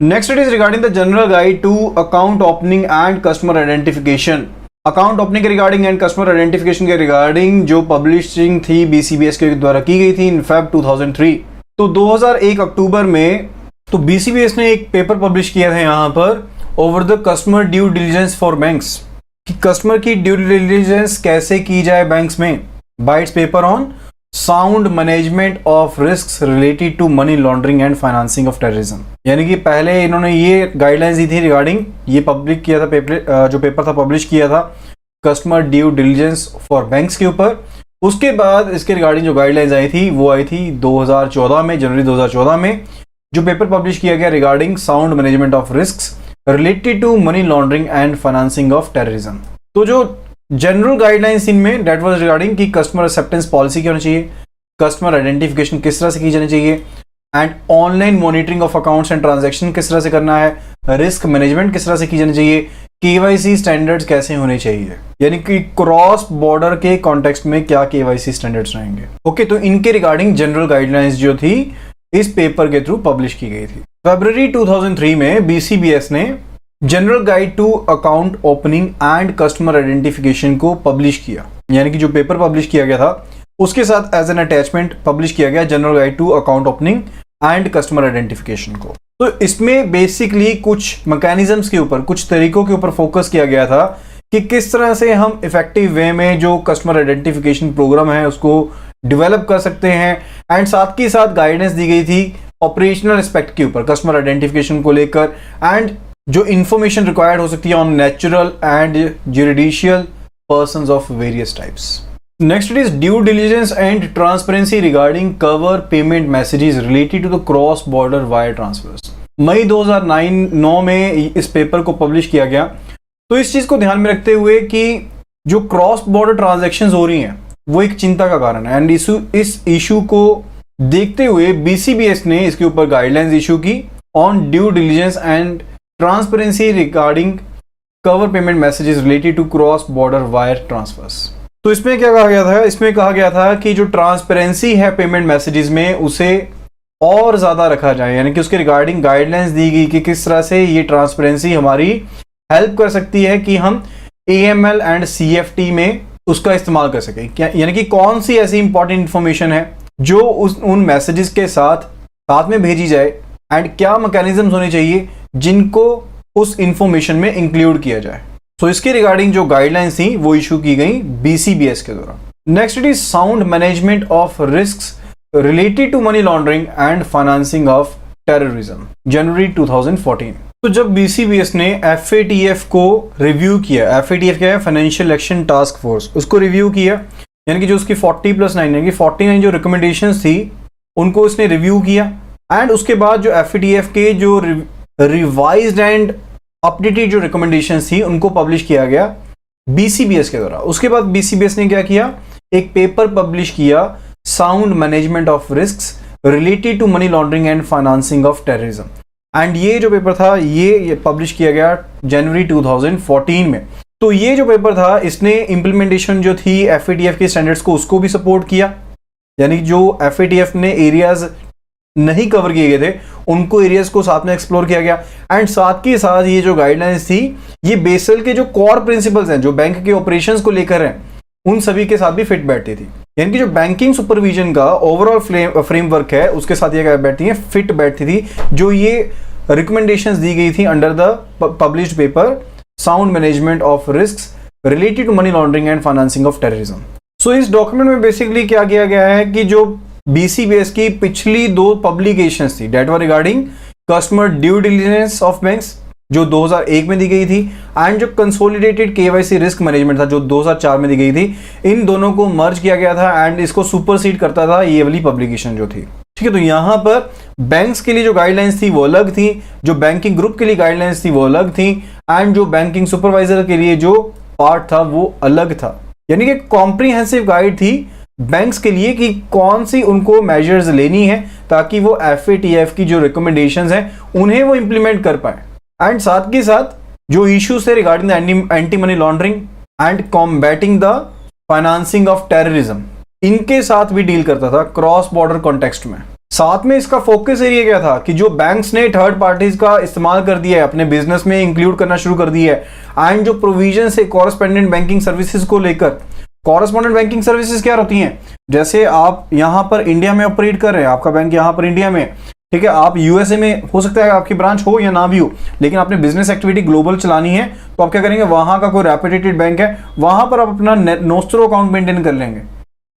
Next it is regarding the general guide to account opening and customer identification. Account opening के regarding and customer identification के regarding जो publishing थी BCBS के द्वारा की गई थी इन फेब 2003। तो 2001 अक्टूबर में तो बीसीबीएस ने एक पेपर पब्लिश किया था यहाँ पर over the customer due diligence for banks, कि कस्टमर की ड्यू डिलिजेंस कैसे की जाए बैंक्स में, by its paper on sound management of risks related to money laundering and financing of terrorism. यानी कि पहले इन्होंने ये गाइडलाइंस दी थी रिगार्डिंग, ये पब्लिक किया था पेपर, जो पेपर था पब्लिश किया था customer due diligence for banks के ऊपर। उसके बाद इसके रिगार्डिंग जो गाइडलाइंस आई थी वो आई थी 2014 में, जनवरी 2014 में, जो पेपर पब्लिश किया गया regarding sound management of risks related to money laundering and financing of terrorism. तो जो जनरल गाइडलाइंस इनमें डेट वाज रिगार्डिंग कि कस्टमर एक्सेप्टेंस पॉलिसी क्या होनी चाहिए, कस्टमर आइडेंटिफिकेशन किस तरह से की जानी चाहिए, and online monitoring of accounts and transaction किस तरह से करना है, रिस्क मैनेजमेंट किस तरह से की जानी चाहिए, केवाईसी स्टैंडर्ड्स कैसे होने चाहिए, यानी कि क्रॉस बॉर्डर के कॉन्टेक्स्ट में क्या केवाईसी स्टैंडर्ड्स रहेंगे। ओके, तो इनके रिगार्डिंग जनरल गाइडलाइंस जो थी इस पेपर के थ्रू पब्लिश की गई थी। फरवरी 2003 में बीसीबीएस ने general guide to account opening and customer identification को पब्लिश किया, यानी कि जो पेपर पब्लिश किया गया था उसके साथ एज एन अटैचमेंट पब्लिश किया गया general guide to account opening and customer identification को। तो इसमें बेसिकली कुछ मैकेनिज्म्स के ऊपर, कुछ तरीकों के ऊपर फोकस किया गया था कि किस तरह से हम इफेक्टिव वे में जो कस्टमर आइडेंटिफिकेशन प्रोग्राम है उसको डेवलप कर सकते हैं, एंड साथ के साथ गाइडेंस दी गई थी ऑपरेशनल एस्पेक्ट के ऊपर कस्टमर आइडेंटिफिकेशन को लेकर, एंड जो इंफॉर्मेशन रिक्वायर्ड हो सकती है on natural and judicial persons of various types. Next it is due diligence and transparency regarding cover payment messages related to the cross border wire transfers. मई 2009 में इस paper को पब्लिश किया गया। तो इस चीज को ध्यान में रखते हुए कि जो क्रॉस बॉर्डर ट्रांजैक्शंस हो रही हैं वो एक चिंता का कारण है, एंड इस इशू को देखते हुए बीसीबीएस ने इसके ऊपर गाइडलाइंस इशू की on due diligence and transparency regarding cover payment messages related to cross border wire transfers. तो इसमें क्या कहा गया था, इसमें कहा गया था कि जो ट्रांसपेरेंसी है पेमेंट मैसेजेस में उसे और ज्यादा रखा जाए, यानी कि उसके रिगार्डिंग गाइडलाइंस दी गई कि किस तरह से ये ट्रांसपेरेंसी हमारी हेल्प कर सकती है कि हम AML एंड CFT में उसका इस्तेमाल कर सकें। क्या यानी कि कौन सी ऐसी इंपॉर्टेंट इंफॉर्मेशन है जो उन मैसेजेस के साथ में भेजी जाए, एंड क्या मैकेनिज्म्स होने चाहिए जिनको उस इंफॉर्मेशन में इंक्लूड किया जाए। सो इसके रिगार्डिंग जो गाइडलाइंस थी वो इशू की गई बीसीबीएस के द्वारा। Next it is sound management of risks related to money laundering and financing of terrorism, जनवरी 2014। तो जब बीसीबीएस ने FATF को रिव्यू किया, FATF क्या है, फाइनेंशियल एक्शन टास्क फोर्स, उसको रिव्यू किया, यानी कि जो उसकी 40+9 यानी कि 49 जो रिकमेंडेशंस थी उनको उसने रिव्यू किया, एंड उसके बाद जो FATF के जो रिवाइज्ड एंड अपडेटेड जो रिकमेंडेशंस थी उनको पब्लिश किया गया बीसीबीएस के द्वारा। उसके बाद बीसीबीएस ने क्या किया, एक पेपर पब्लिश किया sound management of risks related to money laundering and financing of terrorism, and ये जो पेपर था ये पब्लिश किया गया जनवरी 2014 में। तो ये जो पेपर था इसने इम्प्लीमेंटेशन जो थी FATF के स्टैंडर्ड्स को उसको भी सपोर्ट किया, यानी जो FATF ने एरियाज नहीं कवर किए गए थे उनको एरियाज को साथ में एक्सप्लोर किया गया, एंड साथ के साथ ये जो गाइडलाइंस थी ये बेसल के जो कोर प्रिंसिपल्स हैं जो बैंक के ऑपरेशंस को लेकर हैं उन सभी के साथ भी फिट बैठती थी, यानी कि जो बैंकिंग सुपरविजन का ओवरऑल फ्रेमवर्क है उसके साथ ये बैठती है, फिट बैठती थी, जो ये रिकमेंडेशंस दी गई थी under the published paper sound management of risks related to money laundering and financing of terrorism. So इस डॉक्यूमेंट में बेसिकली क्या किया गया है कि जो बीसीबीएस की पिछली 2 पब्लिकेशंस थी that were regarding customer due diligence of banks जो 2001 में दी गई थी, एंड जो कंसोलिडेटेड केवाईसी रिस्क मैनेजमेंट था जो 2004 में दी गई थी, इन दोनों को मर्ज किया गया था एंड इसको सुपरसीड करता था ये वाली पब्लिकेशन जो थी। ठीक है, तो यहाँ पर बैंक्स के लिए जो गाइडलाइंस थी वो अलग थी, जो बैंकिंग ग्रुप के लिए गाइडलाइंस थी वो अलग थी, एंड जो बैंकिंग सुपरवाइजर के लिए जो पार्ट था वो अलग था, यानी कि कॉम्प्रिहेंसिव गाइड थी बैंक्स के लिए कि कौन सी उनको मेजर्स लेनी है ताकि वो FATF की जो रिकमेंडेशंस हैं उन्हें वो इंप्लीमेंट कर पाए, एंड साथ के साथ जो इश्यूज थे regarding the anti money laundering and combating the financing of terrorism इनके साथ भी डील करता था क्रॉस बॉर्डर कॉन्टेक्स्ट में। साथ में इसका फोकस एरिया क्या था कि जो बैंक्स ने थर्ड पार्टीज का इस्तेमाल कर दिया है, अपने बिजनेस में इंक्लूड करना शुरू कर दिया है, एंड जो प्रोविजन है कॉरेस्पोंडेंट बैंकिंग सर्विसेज को लेकर। कॉरेस्पोंडेंट बैंकिंग सर्विसेज क्या होती हैं? जैसे आप यहां पर इंडिया में ऑपरेट कर रहे हैं, आपका बैंक यहां पर इंडिया में, ठीक है, आप यूएसए में हो सकता है आपकी ब्रांच हो या ना भी हो, लेकिन आपने बिजनेस एक्टिविटी ग्लोबल चलानी है, तो आप क्या करेंगे, वहां का कोई रेपुटेटेड बैंक है, वहां पर आप अपना नोस्ट्रो अकाउंट मेंटेन कर लेंगे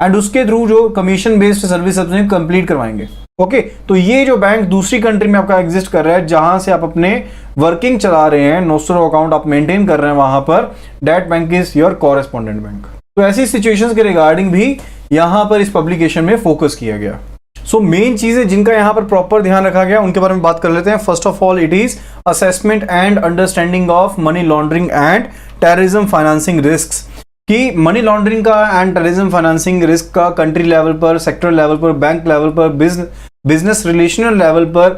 एंड उसके थ्रू जो कमीशन बेस्ड सर्विस अपने कंप्लीट करवाएंगे। ओके, तो ये जो बैंक दूसरी कंट्री में आपका एग्जिस्ट कर रहा है, जहां से आप अपने वर्किंग चला रहे हैं, नोस्ट्रो अकाउंट आप मेंटेन कर रहे हैं वहां पर, that bank is your correspondent bank. तो ऐसी सिचुएशंस के रिगार्डिंग भी यहां पर इस पब्लिकेशन में फोकस किया गया। सो मेन चीजें जिनका यहां पर प्रॉपर ध्यान रखा गया उनके बारे में बात कर लेते हैं। First of all it is assessment and understanding of money laundering and terrorism financing risks, कि मनी लॉन्ड्रिंग का एंड टेररिज्म फाइनेंसिंग रिस्क का कंट्री लेवल पर, सेक्टर लेवल पर, बैंक लेवल पर, बिजनेस रिलेशनल लेवल पर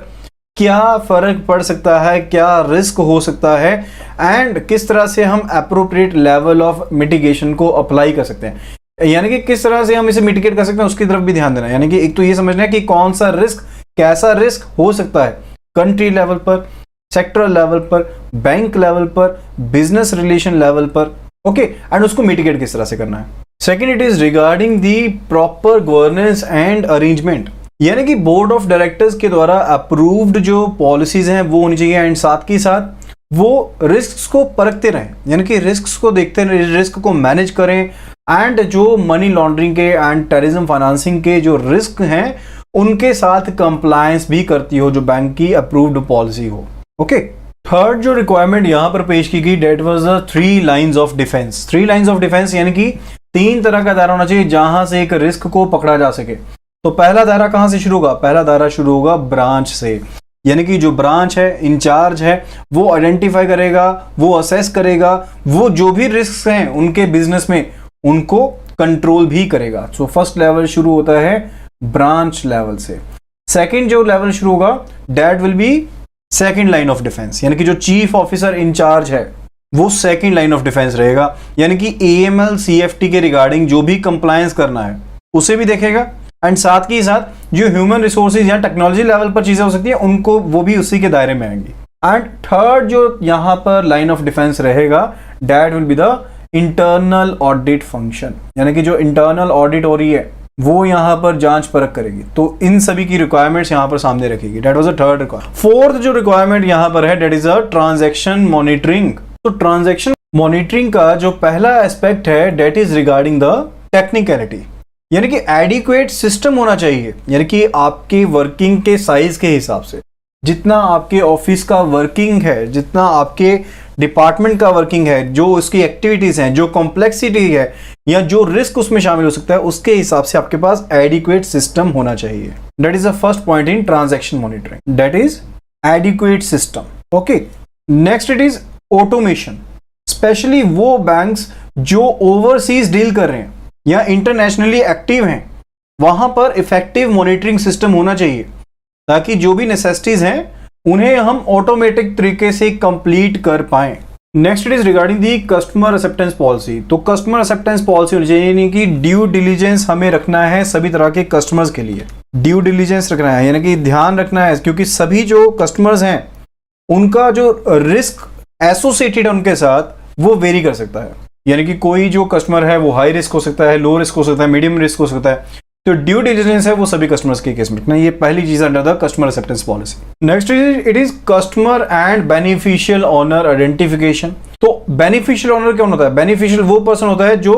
क्या फर्क पड़ सकता है, क्या रिस्क हो सकता है, एंड किस तरह से हम अप्रोप्रिएट लेवल ऑफ मिटिगेशन को अप्लाई कर सकते हैं, यानी कि किस तरह से हम इसे मिटिगेट कर सकते हैं उसकी तरफ भी ध्यान देना है। यानी कि एक तो ये समझना है कि कौन सा रिस्क, कैसा रिस्क हो सकता है कंट्री लेवल पर, सेक्टर लेवल पर, बैंक लेवल पर, बिजनेस रिलेशन लेवल पर, ओके, एंड उसको मिटिगेट किस तरह से करना है। Second, it is regarding the proper governance and arrangement, यानी कि बोर्ड ऑफ डायरेक्टर्स के द्वारा अप्रूव्ड जो पॉलिसीज हैं वो होनी चाहिए, एंड साथ के साथ वो रिस्क को परखते रहें, यानी कि रिस्क को देखते रहें, रिस्क को मैनेज करें, एंड जो मनी लॉन्ड्रिंग के एंड टेररिज्म फाइनेंसिंग के जो रिस्क हैं उनके साथ कंप्लायंस भी करती हो जो बैंक की अप्रूव्ड पॉलिसी हो। ओके, थर्ड जो रिक्वायरमेंट यहां पर पेश की गई, that was the 3 lines of defence. 3 lines of defence यानी कि 3 तरह का दायरा होना चाहिए जहां से एक रिस्क को पकड़ा जा सके। तो पहला दायरा कहां से शुरू होगा? पहला दायरा शुरू होगा ब्रांच से, यानी कि जो ब्रांच है, इंचार्ज है, वो आइडेंटिफाई करेगा, वो असेस करेगा, वो जो भी रिस्क हैं उनके बिजनेस में उनको कंट्रोल भी करेगा। सो फर्स्ट लेवल शुरू होता है ब्रांच लेवल से। सेकंड जो लेवल शुरू होगा, that will be second line of defence, यानी कि जो चीफ ऑफिसर इंचार्ज है वो सेकंड लाइन ऑफ डिफेंस रहेगा, यानी कि AML CFT के रिगार्डिंग जो भी कंप्लायंस करना है उसे भी देखेगा, एंड साथ ही साथ जो ह्यूमन रिसोर्सेज या टेक्नोलॉजी लेवल पर चीजें हो सकती है उनको, वो भी उसी के दायरे में आएंगी। एंड थर्ड जो यहां पर लाइन ऑफ डिफेंस रहेगा, that will be the internal audit function, यानी कि जो इंटरनल ऑडिट हो रही है वो यहां पर जांच परख करेगी। तो इन सभी की रिक्वायरमेंट्स यहां पर सामने रखेगी। That was a third requirement. Fourth जो रिक्वायरमेंट यहां पर है, that is a transaction monitoring. तो ट्रांजैक्शन मॉनिटरिंग का जो पहला एस्पेक्ट है, that is regarding the technicality, यानी कि एडिक्वेट सिस्टम होना चाहिए, यानी कि आपके वर्किंग के साइज के हिसाब से, जितना आपके ऑफिस का वर्किंग है, जितना आपके डिपार्टमेंट का वर्किंग है, जो उसकी एक्टिविटीज हैं, जो कॉम्प्लेक्सिटी है या जो रिस्क उसमें शामिल हो सकता है, उसके हिसाब से आपके पास एडिक्वेट सिस्टम होना चाहिए। That is the first point in transaction monitoring, that is adequate system. Okay, next it is automation, specially वो बैंक्स जो ओवरसीज डील कर रहे हैं या इंटरनेशनली एक्टिव हैं, वहां पर इफेक्टिव मॉनिटरिंग सिस्टम होना चाहिए ताकि जो भी नेसेसिटीज हैं उन्हें हम ऑटोमेटिक तरीके से कंप्लीट कर पाएं। Next it is regarding the customer acceptance policy. तो कस्टमर एक्सेप्टेंस पॉलिसी होनी चाहिए, यानी कि ड्यू डिलीजेंस हमें रखना है सभी तरह के कस्टमर्स के लिए, ड्यू डिलीजेंस रखना है, यानी कि ध्यान रखना है, क्योंकि सभी जो कस्टमर्स हैं उनका जो रिस्क एसोसिएटेड है उनके साथ वो वेरी कर सकता है, यानी कि कोई जो कस्टमर है वो हाई रिस्क हो सकता है, लो रिस्क हो सकता है, मीडियम रिस्क हो सकता है। तो ड्यू डिलिजेंस है वो सभी कस्टमर्स के केस में रखना, ये पहली चीज under the customer acceptance policy. Next it is customer and beneficial owner identification. तो बेनिफिशियल ओनर कौन होता है? बेनिफिशियल वो पर्सन होता है जो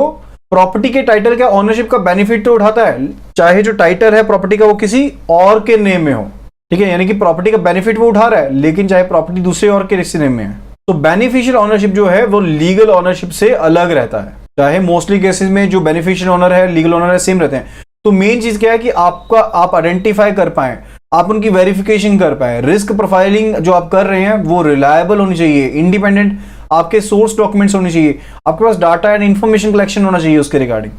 प्रॉपर्टी के टाइटल का ओनरशिप का बेनिफिट तो उठाता है, चाहे जो टाइटल है प्रॉपर्टी का वो किसी और के नेम में हो, ठीक है, यानी कि प्रॉपर्टी का बेनिफिट वो उठा रहा है, लेकिन चाहे प्रॉपर्टी दूसरे और के किसी नेम में है। तो बेनिफिशियल ओनरशिप जो है वो लीगल ओनरशिप से अलग रहता है, चाहे मोस्टली केसेस में जो बेनिफिशियल ओनर है लीगल ओनर है सेम रहते हैं। तो मेन चीज क्या है कि आप आइडेंटिफाई कर पाए, आप उनकी वेरिफिकेशन कर पाए, रिस्क प्रोफाइलिंग जो आप कर रहे हैं वो रिलायबल होनी चाहिए, इंडिपेंडेंट आपके सोर्स डॉक्यूमेंट्स होने चाहिए, आपके पास डाटा एंड इंफॉर्मेशन कलेक्शन होना चाहिए उसके regarding.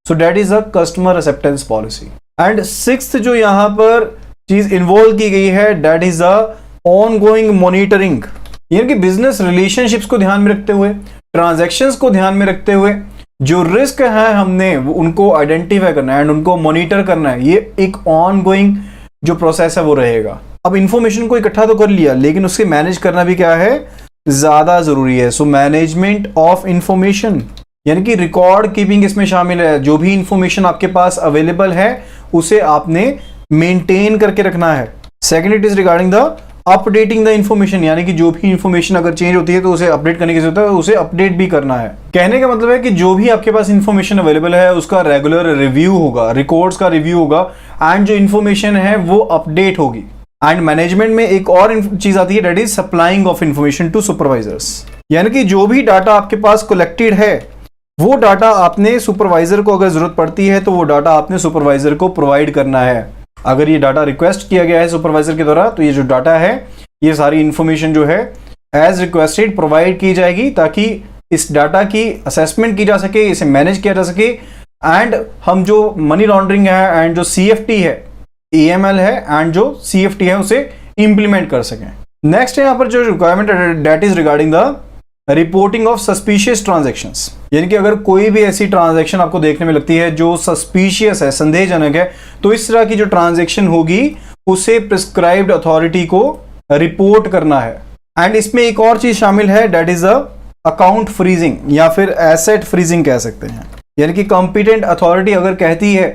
So that is a customer acceptance policy. And sixth जो यहां पर चीज इन्वॉल्व की गई है, that is a ongoing monitoring, यानी कि बिजनेस रिलेशनशिप्स को ध्यान में रखते हुए, ट्रांजैक्शंस को ध्यान में रखते हुए जो रिस्क है हमने उनको आइडेंटिफाई करना है एंड उनको मॉनिटर करना है। ये एक ऑन गोइंग जो प्रोसेस है वो रहेगा। अब इंफॉर्मेशन को इकट्ठा तो कर लिया, लेकिन उसके मैनेज करना भी क्या है, ज्यादा जरूरी है। सो मैनेजमेंट ऑफ इंफॉर्मेशन, यानी कि रिकॉर्ड कीपिंग इसमें शामिल है। जो भी इंफॉर्मेशन आपके पास अवेलेबल है उसे आपने मेंटेन करके रखना है। Second, it is regarding the updating the information, यानी कि जो भी इंफॉर्मेशन अगर चेंज होती है तो उसे अपडेट करने की जरूरत है, उसे अपडेट भी करना है। कहने का मतलब है कि जो भी आपके पास इंफॉर्मेशन अवेलेबल है उसका रेगुलर रिव्यू होगा, रिकॉर्ड्स का रिव्यू होगा, एंड जो इंफॉर्मेशन है वो अपडेट होगी। एंड मैनेजमेंट में एक और चीज आती है, that is supplying of information to supervisors, यानी कि जो भी डाटा आपके पास कलेक्टेड है वो डाटा आपने सुपरवाइजर को, अगर जरूरत पड़ती है तो वो डाटा आपने सुपरवाइजर को प्रोवाइड करना है। अगर ये डाटा रिक्वेस्ट किया गया है सुपरवाइजर के द्वारा तो ये जो डाटा है, ये सारी इंफॉर्मेशन जो है एज रिक्वेस्टेड प्रोवाइड की जाएगी, ताकि इस डाटा की असेसमेंट की जा सके, इसे मैनेज किया जा सके, एंड हम जो मनी लॉन्ड्रिंग है एंड जो CFT है, AML है एंड जो CFT है उसे इंप्लीमेंट कर सकें। नेक्स्ट है यहाँ पर जो रिक्वायरमेंट है, that is regarding the reporting of suspicious transactions, यानी कि अगर कोई भी ऐसी ट्रांजैक्शन आपको देखने में लगती है जो सस्पिशियस है, संदेहजनक है, तो इस तरह की जो ट्रांजैक्शन होगी उसे प्रिस्क्राइब्ड अथॉरिटी को रिपोर्ट करना है। एंड इसमें एक और चीज शामिल है, that is a account freezing या फिर एसेट फ्रीजिंग कह सकते हैं, यानी कि कॉम्पिटेंट अथॉरिटी अगर कहती है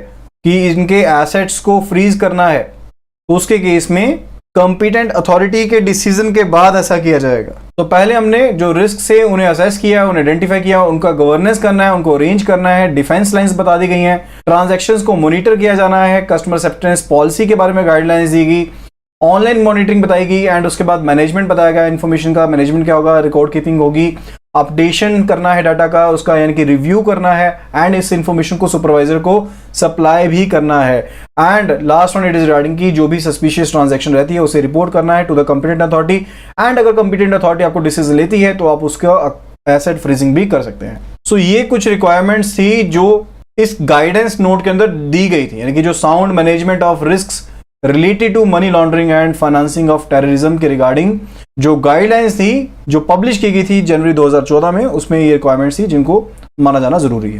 कि इनके एसेट्स को फ्रीज करना है तो उसके केस में कॉम्पिटेंट अथॉरिटी के डिसीजन के बाद ऐसा किया जाएगा। तो पहले हमने जो रिस्क से उन्हें असेस किया, उन्हें आइडेंटिफाई किया, उनका गवर्नेंस करना है, उनको अरेंज करना है, डिफेंस लाइंस बता दी गई हैं, ट्रांजैक्शंस को मॉनिटर किया जाना है, कस्टमर एक्सेप्टेंस पॉलिसी के बारे में गाइडलाइंस दी गई, ऑनलाइन मॉनिटरिंग बताई गई, एंड उसके बाद मैनेजमेंट बताया गया। इन्फॉर्मेशन का मैनेजमेंट क्या होगा, रिकॉर्ड कीपिंग होगी, अपडेशन करना है डाटा का, उसका यानी कि रिव्यू करना है, एंड इस इंफॉर्मेशन को सुपरवाइजर को सप्लाई भी करना है। And last one, it is regarding की जो भी सस्पिशियस ट्रांजैक्शन रहती है उसे रिपोर्ट करना है to the competent authority, and अगर कॉम्पिटेंट अथॉरिटी आपको डिसीजन लेती है तो आप उसका एसेट फ्रीजिंग भी कर सकते हैं। सो ये कुछ रिक्वायरमेंट्स थी जो इस गाइडेंस नोट के अंदर दी गई थी, यानी कि जो sound management of risk related to money laundering and financing of terrorism के रिगार्डिंग जो गाइडलाइंस थी जो पब्लिश की गई थी जनवरी 2014 में, उसमें ये रिक्वायरमेंट्स थी जिनको माना जाना जरूरी है।